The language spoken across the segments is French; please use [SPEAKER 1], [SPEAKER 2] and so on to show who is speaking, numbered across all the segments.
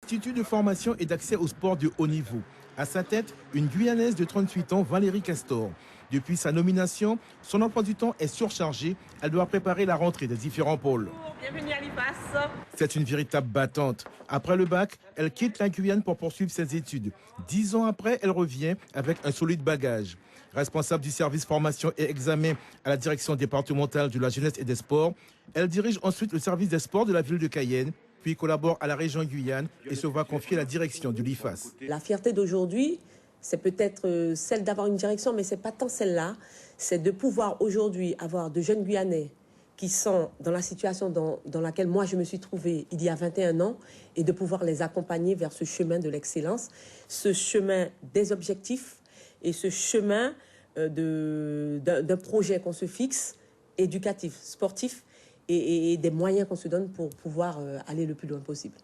[SPEAKER 1] Institut de formation et d'accès au sport de haut niveau. À sa tête, une Guyanaise de 38 ans, Valérie Castor. Depuis sa nomination, son emploi du temps est surchargé. Elle doit préparer la rentrée des différents pôles.
[SPEAKER 2] Bienvenue à l'IFAS.
[SPEAKER 1] C'est une véritable battante. Après le bac, elle quitte la Guyane pour poursuivre ses études. 10 ans après, elle revient avec un solide bagage. Responsable du service formation et examen à la direction départementale de la jeunesse et des sports, elle dirige ensuite le service des sports de la ville de Cayenne, puis collabore à la région Guyane et se voit confier la direction de l'IFAS.
[SPEAKER 3] La fierté d'aujourd'hui, c'est peut-être celle d'avoir une direction, mais ce n'est pas tant celle-là. C'est de pouvoir aujourd'hui avoir de jeunes Guyanais qui sont dans la situation dans laquelle moi je me suis trouvée il y a 21 ans et de pouvoir les accompagner vers ce chemin de l'excellence, ce chemin des objectifs et ce chemin d'un projet qu'on se fixe, éducatif, sportif, et des moyens qu'on se donne pour pouvoir aller le plus loin possible.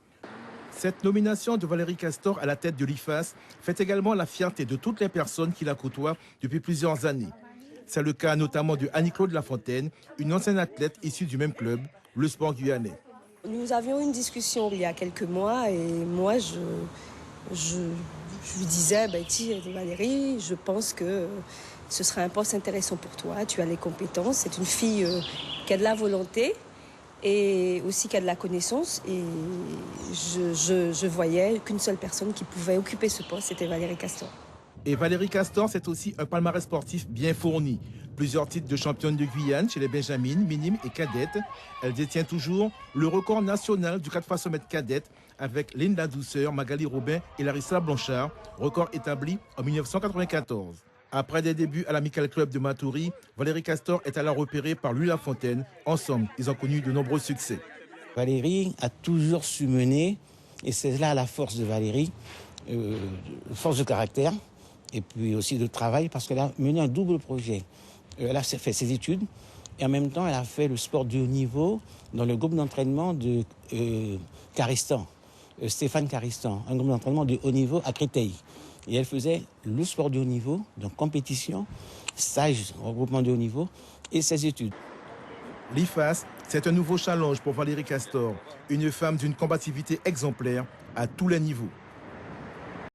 [SPEAKER 1] Cette nomination de Valérie Castor à la tête de l'IFAS fait également la fierté de toutes les personnes qui la côtoient depuis plusieurs années. C'est le cas notamment de Annie-Claude Lafontaine, une ancienne athlète issue du même club, le Sport Guyanais.
[SPEAKER 4] Nous avions une discussion il y a quelques mois et moi je lui disais, Valérie, je pense que ce serait un poste intéressant pour toi, tu as les compétences, c'est une fille qui a de la volonté et aussi qui a de la connaissance et je voyais qu'une seule personne qui pouvait occuper ce poste, c'était Valérie Castor.
[SPEAKER 1] Et Valérie Castor, c'est aussi un palmarès sportif bien fourni. Plusieurs titres de championne de Guyane chez les Benjamines, minimes et cadettes. Elle détient toujours le record national du 4 x 100 mètres cadette avec Linda Douceur, Magali Robin et Larissa Blanchard, record établi en 1994. Après des débuts à l'Amical Club de Matoury, Valérie Castor est alors repérée par Louis Lafontaine. Ensemble, ils ont connu de nombreux succès.
[SPEAKER 5] Valérie a toujours su mener, et c'est là la force de Valérie, force de caractère, et puis aussi de travail, parce qu'elle a mené un double projet. Elle a fait ses études, et en même temps, elle a fait le sport de haut niveau dans le groupe d'entraînement de Caristan, Stéphane Caristan, un groupe d'entraînement de haut niveau à Créteil. Et elle faisait le sport de haut niveau, donc compétition, stage, regroupement de haut niveau, et ses études.
[SPEAKER 1] L'IFAS, c'est un nouveau challenge pour Valérie Castor, une femme d'une combativité exemplaire à tous les niveaux.